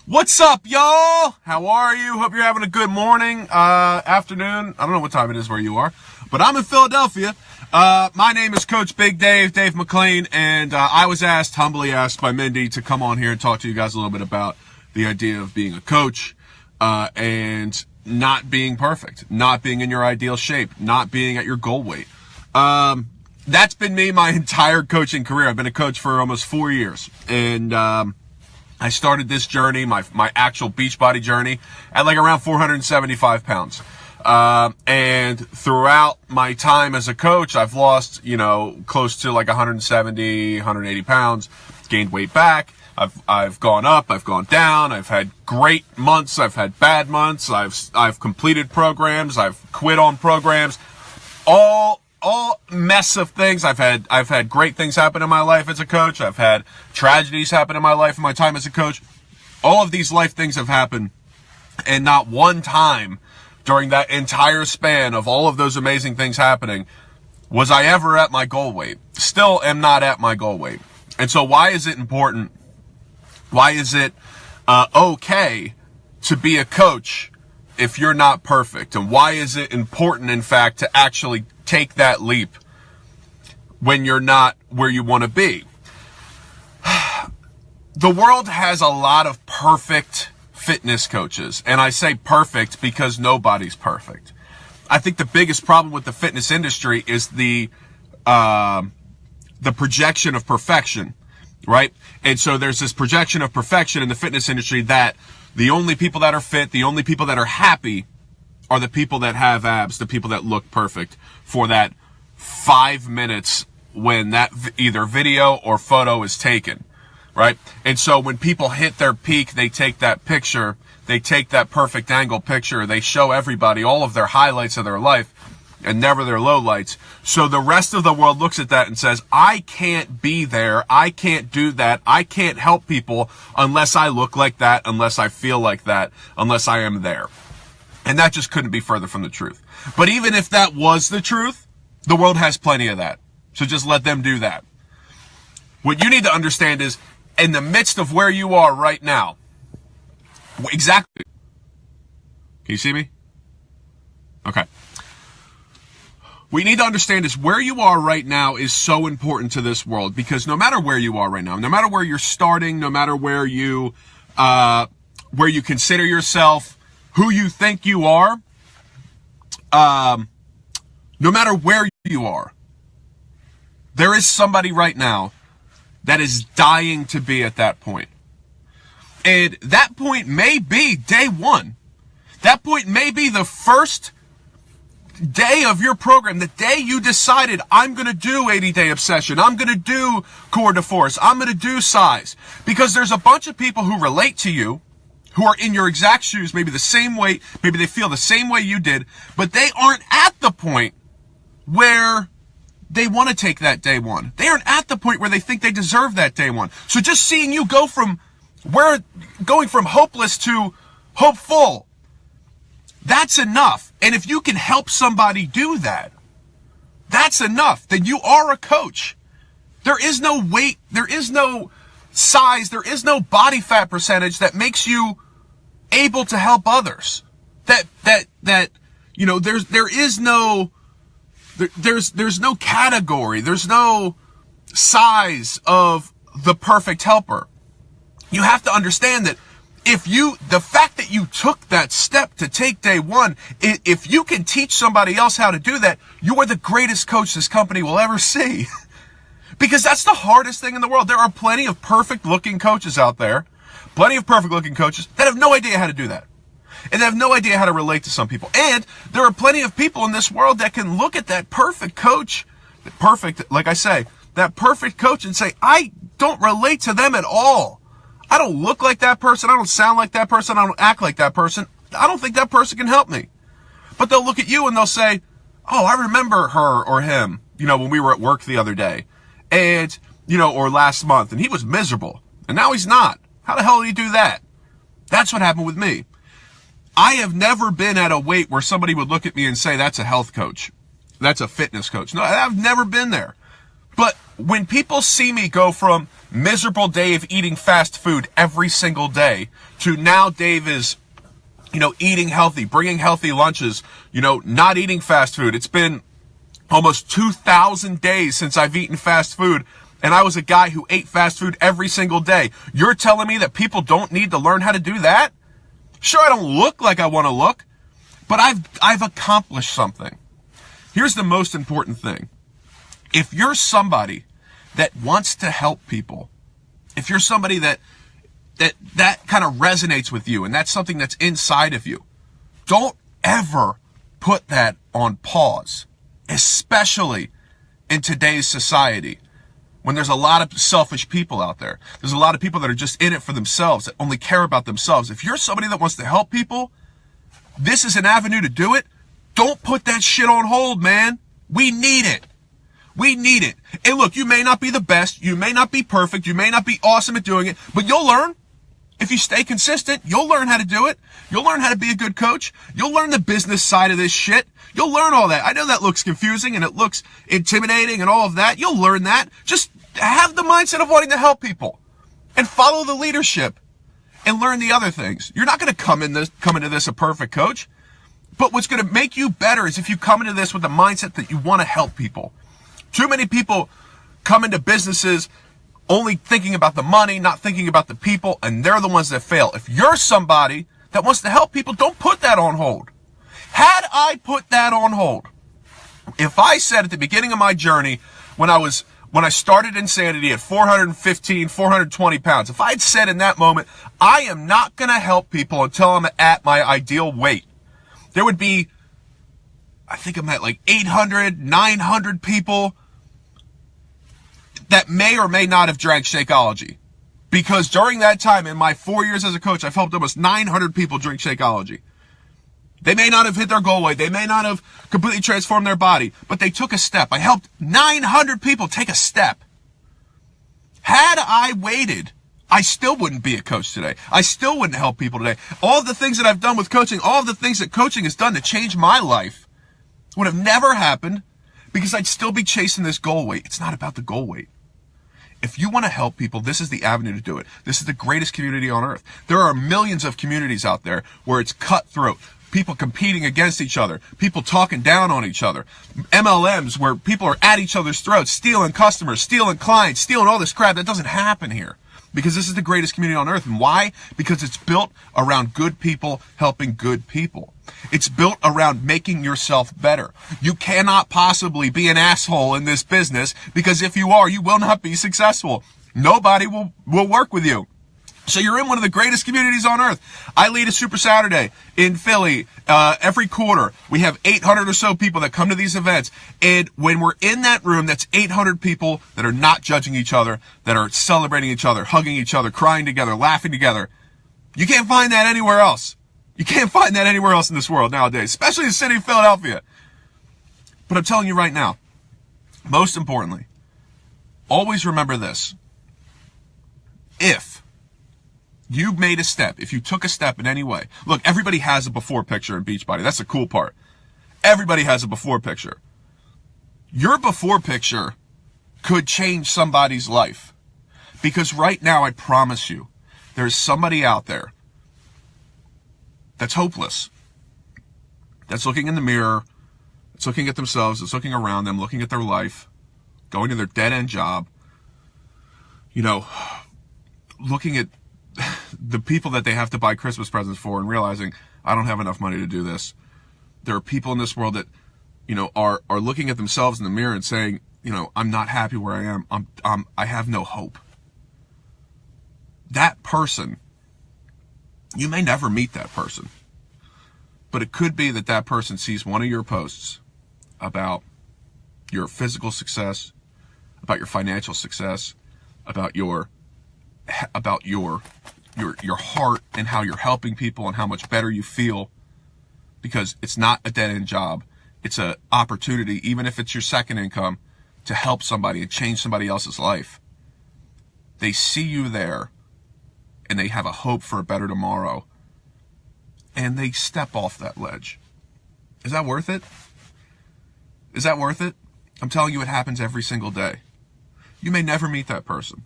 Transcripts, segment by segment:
What's up, y'all? How are you? Hope you're having a good morning, afternoon. I don't know what time it is where you are, but I'm in Philadelphia. My name is Coach Big Dave McLean, and I was humbly asked by Mindy to come on here and talk to you guys a little bit about the idea of being a coach, and not being perfect, not being in your ideal shape, not being at your goal weight. That's been me my entire coaching career. I've been a coach for almost 4 years, and I started this journey, my actual Beachbody journey, at like around 475 pounds. And throughout my time as a coach, I've lost, close to like 170, 180 pounds, gained weight back. I've gone up, I've gone down, I've had great months, I've had bad months, I've completed programs, I've quit on programs, all mess of things. I've had great things happen in my life as a coach. I've had tragedies happen in my life in my time as a coach. All of these life things have happened, and not one time during that entire span of all of those amazing things happening was I ever at my goal weight. Still am not at my goal weight. And so why is it important? Why is it okay to be a coach if you're not perfect? And why is it important, in fact, to actually take that leap when you're not where you want to be? The world has a lot of perfect fitness coaches, and I say perfect because nobody's perfect. I think the biggest problem with the fitness industry is the projection of perfection, right? And so there's this projection of perfection in the fitness industry that the only people that are fit, the only people that are happy are the people that have abs, the people that look perfect for that 5 minutes when that either video or photo is taken, right? And so when people hit their peak, they take that picture, they take that perfect angle picture, they show everybody all of their highlights of their life and never their lowlights. So the rest of the world looks at that and says, I can't be there, I can't do that, I can't help people unless I look like that, unless I feel like that, unless I am there. And that just couldn't be further from the truth. But even if that was the truth, the world has plenty of that. So just let them do that. What you need to understand is, in the midst of where you are right now, exactly. Can you see me? Okay. What you need to understand is where you are right now is so important to this world, because no matter where you are right now, no matter where you're starting, no matter where you consider yourself, who you think you are, no matter where you are, there is somebody right now that is dying to be at that point. And that point may be day one. That point may be the first day of your program, the day you decided, I'm going to do 80-day obsession, I'm going to do core de force, I'm going to do size. Because there's a bunch of people who relate to you, who are in your exact shoes, maybe the same weight, maybe they feel the same way you did, but they aren't at the point where they want to take that day one. They aren't at the point where they think they deserve that day one. So just seeing you going from hopeless to hopeful, that's enough. And if you can help somebody do that, that's enough. Then you are a coach. There is no weight, there is no size, there is no body fat percentage that makes you able to help others. There's no category, there's no size of the perfect helper. You have to understand that the fact that you took that step to take day one, if you can teach somebody else how to do that, you are the greatest coach this company will ever see. Because that's the hardest thing in the world. There are plenty of perfect looking coaches out there, plenty of perfect looking coaches that have no idea how to do that. And they have no idea how to relate to some people. And there are plenty of people in this world that can look at that perfect coach, that perfect coach and say, I don't relate to them at all. I don't look like that person. I don't sound like that person. I don't act like that person. I don't think that person can help me. But they'll look at you and they'll say, oh, I remember her or him, when we were at work the other day. And, or last month, and he was miserable. And now he's not. How the hell did he do that? That's what happened with me. I have never been at a weight where somebody would look at me and say, that's a health coach. That's a fitness coach. No, I've never been there. But when people see me go from miserable Dave eating fast food every single day to now Dave is, eating healthy, bringing healthy lunches, not eating fast food. It's been almost 2,000 days since I've eaten fast food, and I was a guy who ate fast food every single day. You're telling me that people don't need to learn how to do that? Sure, I don't look like I want to look, but I've accomplished something. Here's the most important thing. If you're somebody that wants to help people, if you're somebody that kind of resonates with you and that's something that's inside of you, don't ever put that on pause, especially in today's society when there's a lot of selfish people out there. There's a lot of people that are just in it for themselves, that only care about themselves. If you're somebody that wants to help people, this is an avenue to do it. Don't put that shit on hold, man. We need it. We need it. And look, you may not be the best, you may not be perfect, you may not be awesome at doing it, but you'll learn. If you stay consistent, you'll learn how to do it. You'll learn how to be a good coach. You'll learn the business side of this shit. You'll learn all that. I know that looks confusing and it looks intimidating and all of that. You'll learn that. Just have the mindset of wanting to help people and follow the leadership and learn the other things. You're not going to come into this a perfect coach, but what's going to make you better is if you come into this with the mindset that you want to help people. Too many people come into businesses only thinking about the money, not thinking about the people, and they're the ones that fail. If you're somebody that wants to help people, don't put that on hold. Had I put that on hold, if I said at the beginning of my journey, when I started Insanity at 415, 420 pounds, if I'd said in that moment, I am not going to help people until I'm at my ideal weight, there would be, I think I'm at like 800, 900 people that may or may not have drank Shakeology. Because during that time, in my 4 years as a coach, I've helped almost 900 people drink Shakeology. They may not have hit their goal weight. They may not have completely transformed their body, but they took a step. I helped 900 people take a step. Had I waited, I still wouldn't be a coach today. I still wouldn't help people today. All of the things that I've done with coaching, all of the things that coaching has done to change my life would have never happened because I'd still be chasing this goal weight. It's not about the goal weight. If you want to help people, this is the avenue to do it. This is the greatest community on earth. There are millions of communities out there where it's cutthroat. People competing against each other. People talking down on each other. MLMs where people are at each other's throats, stealing customers, stealing clients, stealing all this crap. That doesn't happen here. Because this is the greatest community on earth. And why? Because it's built around good people helping good people. It's built around making yourself better. You cannot possibly be an asshole in this business because if you are, you will not be successful. Nobody will work with you. So you're in one of the greatest communities on earth. I lead a Super Saturday in Philly every quarter. We have 800 or so people that come to these events. And when we're in that room, that's 800 people that are not judging each other, that are celebrating each other, hugging each other, crying together, laughing together. You can't find that anywhere else. You can't find that anywhere else in this world nowadays, especially the city of Philadelphia. But I'm telling you right now, most importantly, always remember this. If you made a step, if you took a step in any way, look, everybody has a before picture in Beachbody. That's the cool part. Everybody has a before picture. Your before picture could change somebody's life. Because right now, I promise you, there's somebody out there that's hopeless, that's looking in the mirror, that's looking at themselves, that's looking around them, looking at their life, going to their dead-end job, looking at the people that they have to buy Christmas presents for and realizing, I don't have enough money to do this. There are people in this world that, are looking at themselves in the mirror and saying, I'm not happy where I am. I have no hope. That person, you may never meet that person, but it could be that that person sees one of your posts about your physical success, about your financial success, about your heart and how you're helping people and how much better you feel, because it's not a dead-end job. It's an opportunity, even if it's your second income, to help somebody and change somebody else's life. They see you there and they have a hope for a better tomorrow and they step off that ledge. Is that worth it? Is that worth it? I'm telling you, it happens every single day. You may never meet that person.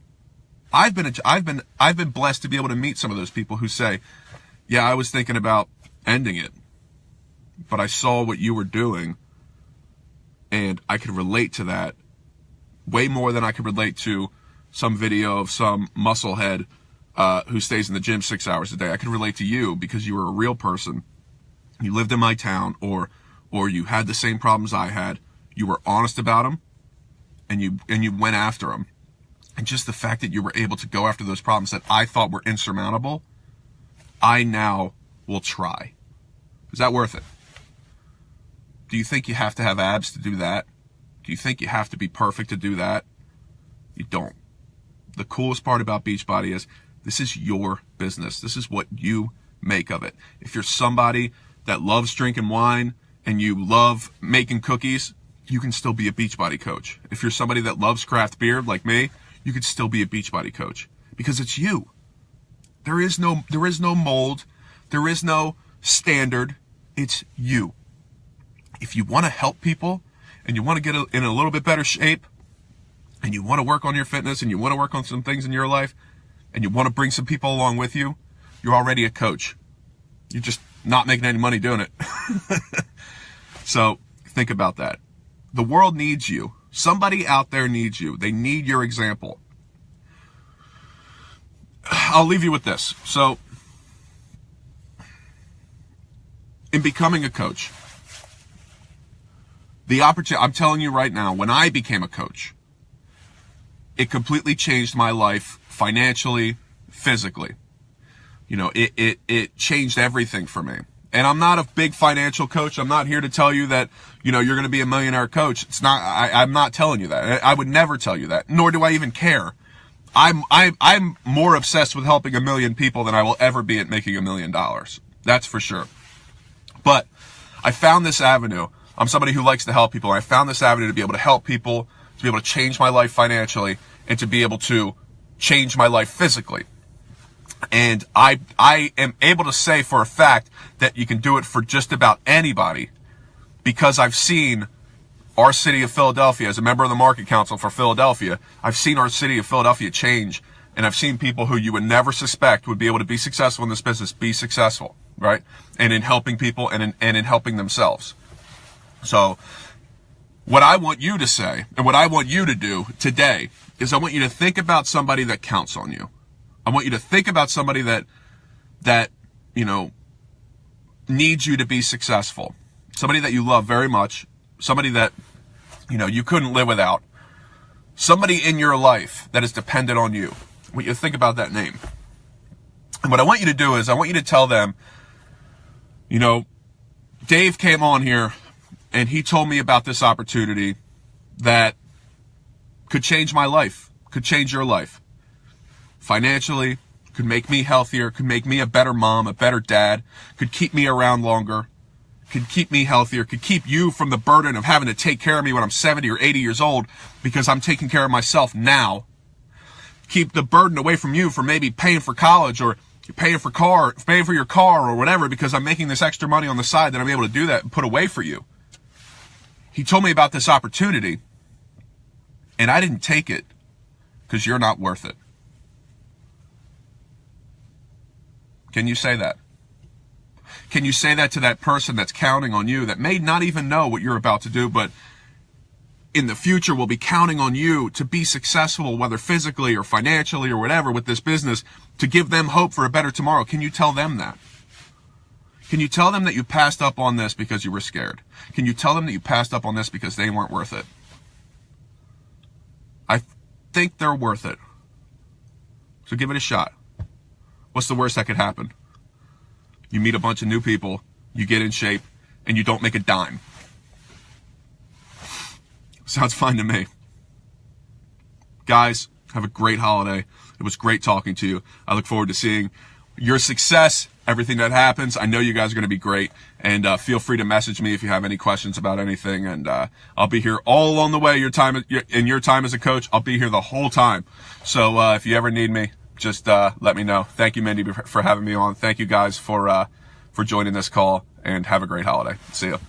I've been blessed to be able to meet some of those people who say, yeah, I was thinking about ending it, but I saw what you were doing and I could relate to that way more than I could relate to some video of some musclehead who stays in the gym 6 hours a day. I could relate to you because you were a real person. You lived in my town, or you had the same problems I had. You were honest about them, and you went after them. And just the fact that you were able to go after those problems that I thought were insurmountable, I now will try. Is that worth it? Do you think you have to have abs to do that? Do you think you have to be perfect to do that? You don't. The coolest part about Beachbody is this is your business. This is what you make of it. If you're somebody that loves drinking wine and you love making cookies, you can still be a Beachbody coach. If you're somebody that loves craft beer like me, you could still be a Beachbody coach because it's you. There is no mold. There is no standard. It's you. If you want to help people and you want to get in a little bit better shape and you want to work on your fitness and you want to work on some things in your life and you want to bring some people along with you, you're already a coach. You're just not making any money doing it. So think about that. The world needs you. Somebody out there needs you. They need your example. I'll leave you with this. So in becoming a coach, the opportunity, I'm telling you right now, when I became a coach, it completely changed my life financially, physically. You know, it changed everything for me. And I'm not a big financial coach. I'm not here to tell you that, you know, you're going to be a millionaire coach. It's not, I'm not telling you that. I would never tell you that, nor do I even care. I'm more obsessed with helping 1 million people than I will ever be at making $1 million. That's for sure. But I found this avenue. I'm somebody who likes to help people. And I found this avenue to be able to help people, to be able to change my life financially, and to be able to change my life physically. And I am able to say for a fact that you can do it for just about anybody because I've seen our city of Philadelphia, as a member of the Market Council for Philadelphia, I've seen our city of Philadelphia change, and I've seen people who you would never suspect would be able to be successful in this business be successful, right? And in helping people and in helping themselves. So what I want you to say and what I want you to do today is I want you to think about somebody that counts on you. I want you to think about somebody that you know, needs you to be successful. Somebody that you love very much. Somebody that, you know, you couldn't live without. Somebody in your life that is dependent on you. I want you to think about that name. And what I want you to do is I want you to tell them, you know, Dave came on here and he told me about this opportunity that could change my life, could change your life. Financially, could make me healthier, could make me a better mom, a better dad, could keep me around longer, could keep me healthier, could keep you from the burden of having to take care of me when I'm 70 or 80 years old because I'm taking care of myself now. Keep the burden away from you for maybe paying for college or paying for your car or whatever because I'm making this extra money on the side that I'm able to do that and put away for you. He told me about this opportunity and I didn't take it because you're not worth it. Can you say that? Can you say that to that person that's counting on you that may not even know what you're about to do, but in the future will be counting on you to be successful, whether physically or financially or whatever with this business, to give them hope for a better tomorrow? Can you tell them that? Can you tell them that you passed up on this because you were scared? Can you tell them that you passed up on this because they weren't worth it? I think they're worth it. So give it a shot. What's the worst that could happen? You meet a bunch of new people, you get in shape, and you don't make a dime. Sounds fine to me. Guys, have a great holiday. It was great talking to you. I look forward to seeing your success, everything that happens. I know you guys are going to be great, and feel free to message me if you have any questions about anything, and I'll be here all along the way. Your time as a coach, I'll be here the whole time. So if you ever need me, just let me know. Thank you, Mindy, for having me on. Thank you guys for joining this call, and have a great holiday. See you.